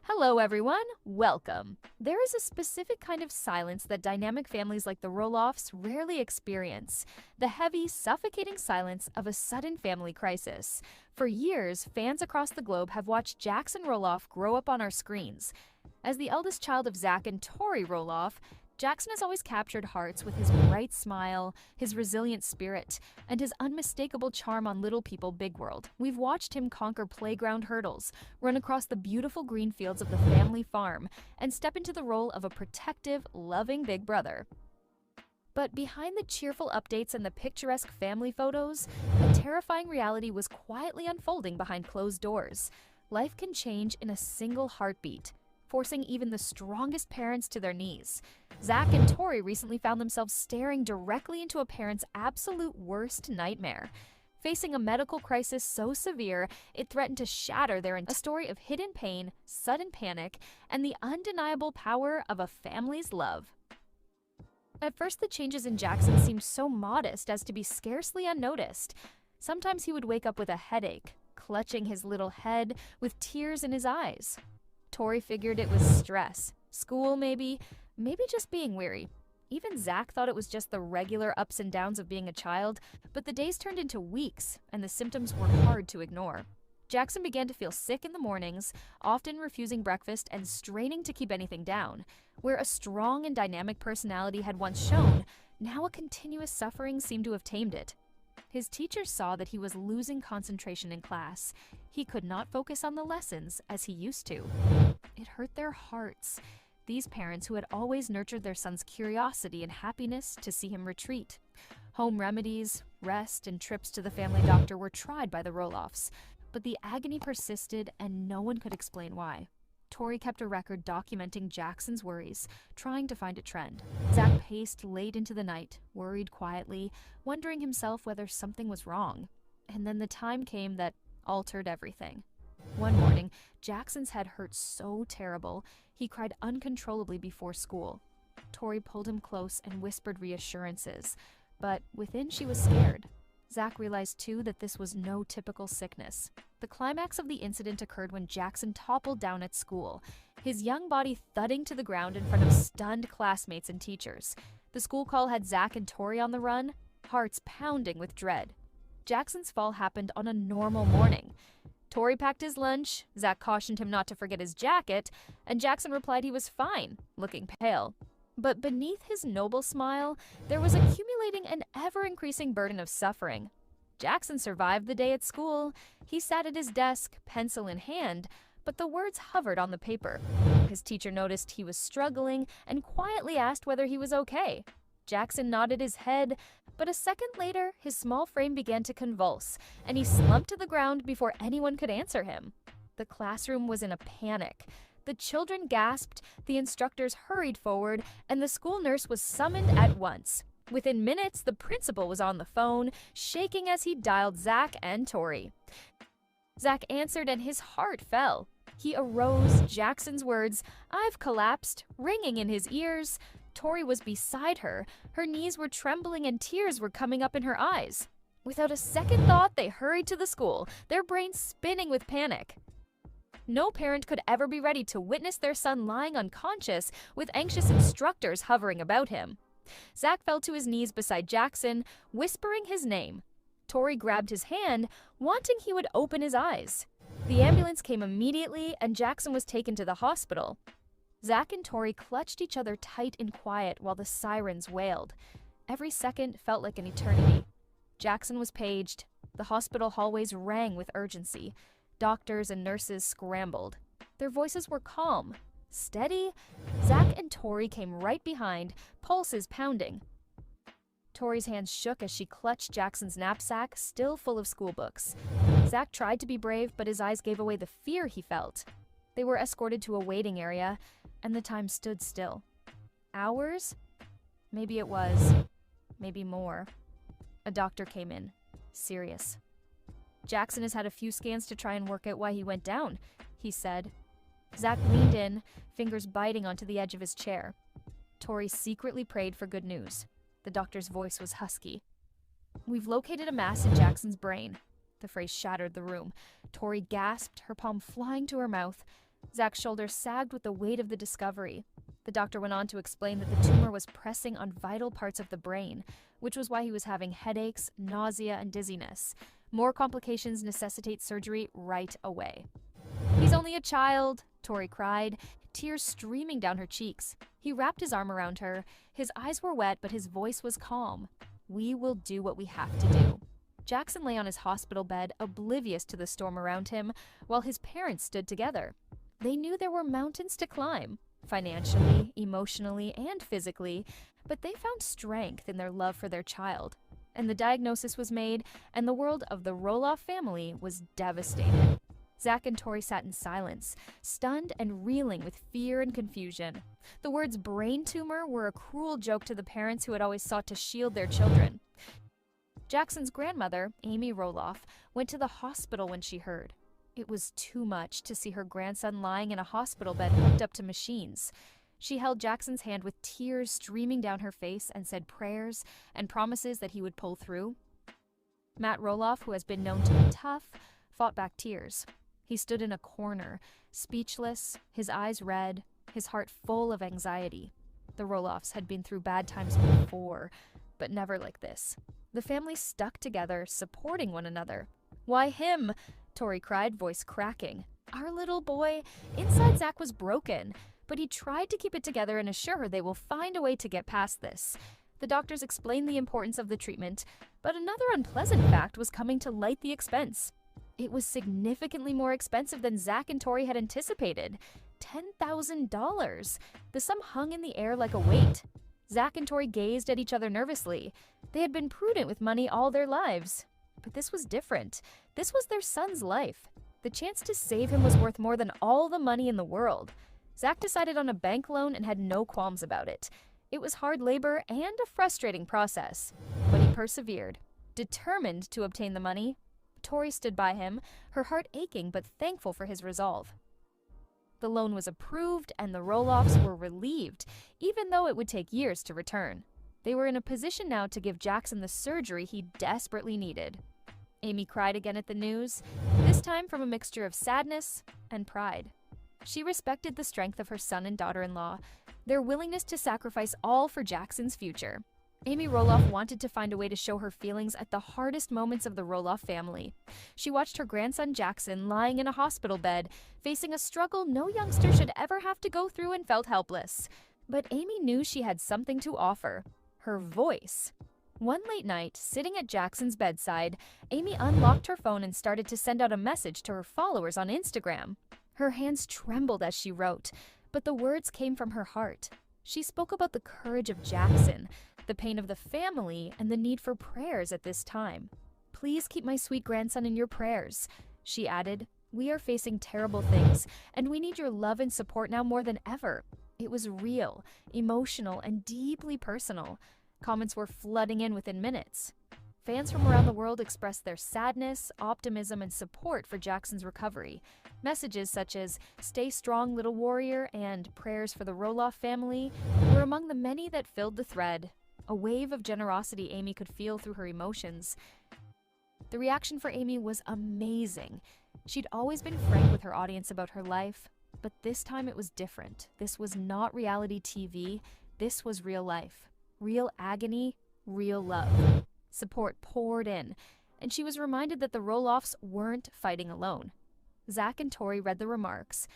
Hello, everyone. Welcome. There is a specific kind of silence that dynamic families like the Roloffs rarely experience, the heavy, suffocating silence of a sudden family crisis. For years, fans across the globe have watched Jackson Roloff grow up on our screens. As the eldest child of Zach and Tori Roloff, Jackson has always captured hearts with his bright smile, his resilient spirit, and his unmistakable charm on Little People Big World. We've watched him conquer playground hurdles, run across the beautiful green fields of the family farm, and step into the role of a protective, loving big brother. But behind the cheerful updates and the picturesque family photos, a terrifying reality was quietly unfolding behind closed doors. Life can change in a single heartbeat, forcing even the strongest parents to their knees. Zach and Tori recently found themselves staring directly into a parent's absolute worst nightmare. Facing a medical crisis so severe, it threatened to shatter their entire story of hidden pain, sudden panic, and the undeniable power of a family's love. At first, the changes in Jackson seemed so modest as to be scarcely unnoticed. Sometimes he would wake up with a headache, clutching his little head with tears in his eyes. Tori figured it was stress, school maybe just being weary. Even Zach thought it was just the regular ups and downs of being a child, but the days turned into weeks, and the symptoms were hard to ignore. Jackson began to feel sick in the mornings, often refusing breakfast and straining to keep anything down. Where a strong and dynamic personality had once shown, now a continuous suffering seemed to have tamed it. His teachers saw that he was losing concentration in class. He could not focus on the lessons as he used to. It hurt their hearts. These parents who had always nurtured their son's curiosity and happiness to see him retreat. Home remedies, rest, and trips to the family doctor were tried by the Roloffs, but the agony persisted and no one could explain why. Tori kept a record documenting Jackson's worries, trying to find a trend. Zach paced late into the night, worried quietly, wondering himself whether something was wrong. And then the time came that altered everything. One morning, Jackson's head hurt so terrible, he cried uncontrollably before school. Tori pulled him close and whispered reassurances, but within she was scared. Zach realized too that this was no typical sickness. The climax of the incident occurred when Jackson toppled down at school, his young body thudding to the ground in front of stunned classmates and teachers. The school call had Zach and Tori on the run, hearts pounding with dread. Jackson's fall happened on a normal morning. Tori packed his lunch, Zach cautioned him not to forget his jacket, and Jackson replied he was fine, looking pale. But beneath his noble smile, there was accumulating an ever-increasing burden of suffering. Jackson survived the day at school. He sat at his desk, pencil in hand, but the words hovered on the paper. His teacher noticed he was struggling and quietly asked whether he was okay. Jackson nodded his head, but a second later, his small frame began to convulse, and he slumped to the ground before anyone could answer him. The classroom was in a panic. The children gasped, the instructors hurried forward, and the school nurse was summoned at once. Within minutes, the principal was on the phone, shaking as he dialed Zach and Tori. Zach answered and his heart fell. He arose, Jackson's words, "I've collapsed," ringing in his ears. Tori was beside her. Her knees were trembling and tears were coming up in her eyes. Without a second thought, they hurried to the school, their brains spinning with panic. No parent could ever be ready to witness their son lying unconscious with anxious instructors hovering about him. Zach fell to his knees beside Jackson, whispering his name. Tori grabbed his hand, wanting he would open his eyes. The ambulance came immediately, and Jackson was taken to the hospital. Zach and Tori clutched each other tight and quiet while the sirens wailed. Every second felt like an eternity. Jackson was paged. The hospital hallways rang with urgency. Doctors and nurses scrambled. Their voices were calm, steady. Zach and Tori came right behind, pulses pounding. Tori's hands shook as she clutched Jackson's knapsack, still full of school books. Zach tried to be brave, but his eyes gave away the fear he felt. They were escorted to a waiting area, and the time stood still. Hours? Maybe it was. Maybe more. A doctor came in, serious. "Jackson has had a few scans to try and work out why he went down," he said. Zach leaned in, fingers biting onto the edge of his chair. Tori secretly prayed for good news. The doctor's voice was husky. "We've located a mass in Jackson's brain." The phrase shattered the room. Tori gasped, her palm flying to her mouth. Zach's shoulders sagged with the weight of the discovery. The doctor went on to explain that the tumor was pressing on vital parts of the brain, which was why he was having headaches, nausea, and dizziness. More complications necessitate surgery right away. "He's only a child," Tori cried, tears streaming down her cheeks. He wrapped his arm around her. His eyes were wet, but his voice was calm. "We will do what we have to do." Jackson lay on his hospital bed, oblivious to the storm around him, while his parents stood together. They knew there were mountains to climb, financially, emotionally, and physically, but they found strength in their love for their child. And the diagnosis was made, and the world of the Roloff family was devastated. Zach and Tori sat in silence, stunned and reeling with fear and confusion. The words brain tumor were a cruel joke to the parents who had always sought to shield their children. Jackson's grandmother, Amy Roloff, went to the hospital when she heard. It was too much to see her grandson lying in a hospital bed hooked up to machines. She held Jackson's hand with tears streaming down her face and said prayers and promises that he would pull through. Matt Roloff, who has been known to be tough, fought back tears. He stood in a corner, speechless, his eyes red, his heart full of anxiety. The Roloffs had been through bad times before, but never like this. The family stuck together, supporting one another. "Why him?" Tori cried, voice cracking. "Our little boy." Inside, Zach was broken, but he tried to keep it together and assure her they will find a way to get past this. The doctors explained the importance of the treatment, but another unpleasant fact was coming to light: the expense. It was significantly more expensive than Zach and Tori had anticipated. $10,000. The sum hung in the air like a weight. Zach and Tori gazed at each other nervously. They had been prudent with money all their lives. But this was different. This was their son's life. The chance to save him was worth more than all the money in the world. Zach decided on a bank loan and had no qualms about it. It was hard labor and a frustrating process, but he persevered, determined to obtain the money. Tori stood by him, her heart aching but thankful for his resolve. The loan was approved and the Roloffs were relieved, even though it would take years to return. They were in a position now to give Jackson the surgery he desperately needed. Amy cried again at the news, this time from a mixture of sadness and pride. She respected the strength of her son and daughter-in-law, their willingness to sacrifice all for Jackson's future. Amy Roloff wanted to find a way to show her feelings at the hardest moments of the Roloff family. She watched her grandson Jackson lying in a hospital bed, facing a struggle no youngster should ever have to go through, and felt helpless. But Amy knew she had something to offer: her voice. One late night, sitting at Jackson's bedside, Amy unlocked her phone and started to send out a message to her followers on Instagram. Her hands trembled as she wrote, but the words came from her heart. She spoke about the courage of Jackson, the pain of the family, and the need for prayers at this time. "Please keep my sweet grandson in your prayers," she added. "We are facing terrible things, and we need your love and support now more than ever." It was real, emotional, and deeply personal. Comments were flooding in within minutes. Fans from around the world expressed their sadness, optimism, and support for Jackson's recovery. Messages such as "Stay strong, little warrior" and "Prayers for the Roloff family" were among the many that filled the thread. A wave of generosity Amy could feel through her emotions. The reaction for Amy was amazing. She'd always been frank with her audience about her life, but this time it was different. This was not reality TV. This was real life. Real agony, real love. Support poured in, and she was reminded that the Roloffs weren't fighting alone. Zach and Tori read the remarks,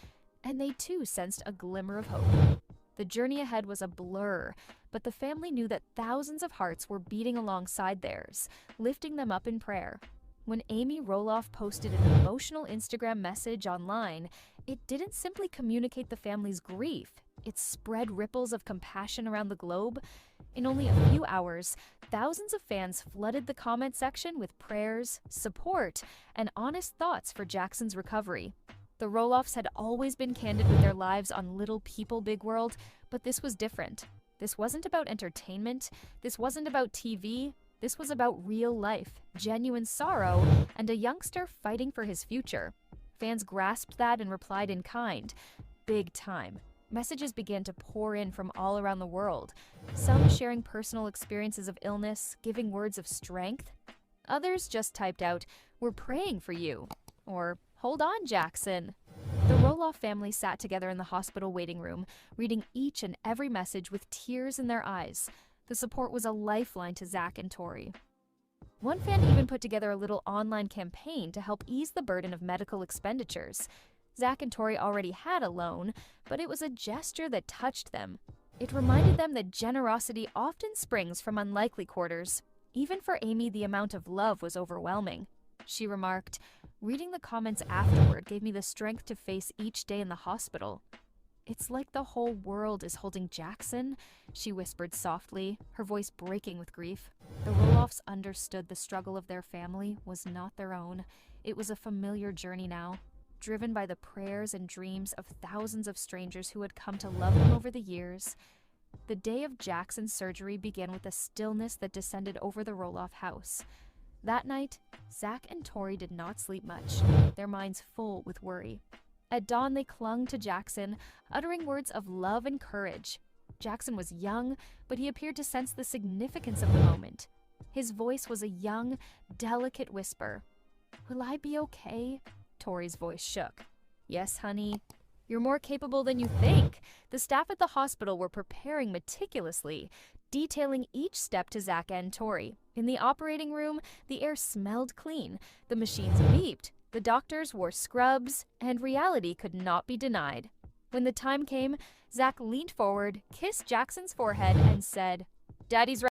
and they too sensed a glimmer of hope. The journey ahead was a blur, but the family knew that thousands of hearts were beating alongside theirs, lifting them up in prayer. When Amy Roloff posted an emotional Instagram message online, it didn't simply communicate the family's grief. It spread ripples of compassion around the globe. In only a few hours, thousands of fans flooded the comment section with prayers, support, and honest thoughts for Jackson's recovery. The Roloffs had always been candid with their lives on Little People Big World, but this was different. This wasn't about entertainment. This wasn't about TV. This was about real life, genuine sorrow, and a youngster fighting for his future. Fans grasped that and replied in kind. Big time. Messages began to pour in from all around the world, some sharing personal experiences of illness, giving words of strength. Others just typed out, "We're praying for you," or "Hold on, Jackson." The Roloff Roloff family sat together in the hospital waiting room, reading each and every message with tears in their eyes. The support was a lifeline to Zach and Tori. One fan even put together a little online campaign to help ease the burden of medical expenditures. Zach and Tori already had a loan, but it was a gesture that touched them. It reminded them that generosity often springs from unlikely quarters. Even for Amy, the amount of love was overwhelming. She remarked, "Reading the comments afterward gave me the strength to face each day in the hospital. It's like the whole world is holding Jackson," she whispered softly, her voice breaking with grief. The Roloffs understood the struggle of their family was not their own. It was a familiar journey now, driven by the prayers and dreams of thousands of strangers who had come to love him over the years. The day of Jackson's surgery began with a stillness that descended over the Roloff house. That night, Zach and Tori did not sleep much, their minds full with worry. At dawn, they clung to Jackson, uttering words of love and courage. Jackson was young, but he appeared to sense the significance of the moment. His voice was a young, delicate whisper. "Will I be okay?" Tori's voice shook. "Yes, honey. You're more capable than you think." The staff at the hospital were preparing meticulously, detailing each step to Zach and Tori. In the operating room, the air smelled clean, the machines beeped, the doctors wore scrubs, and reality could not be denied. When the time came, Zach leaned forward, kissed Jackson's forehead, and said, "Daddy's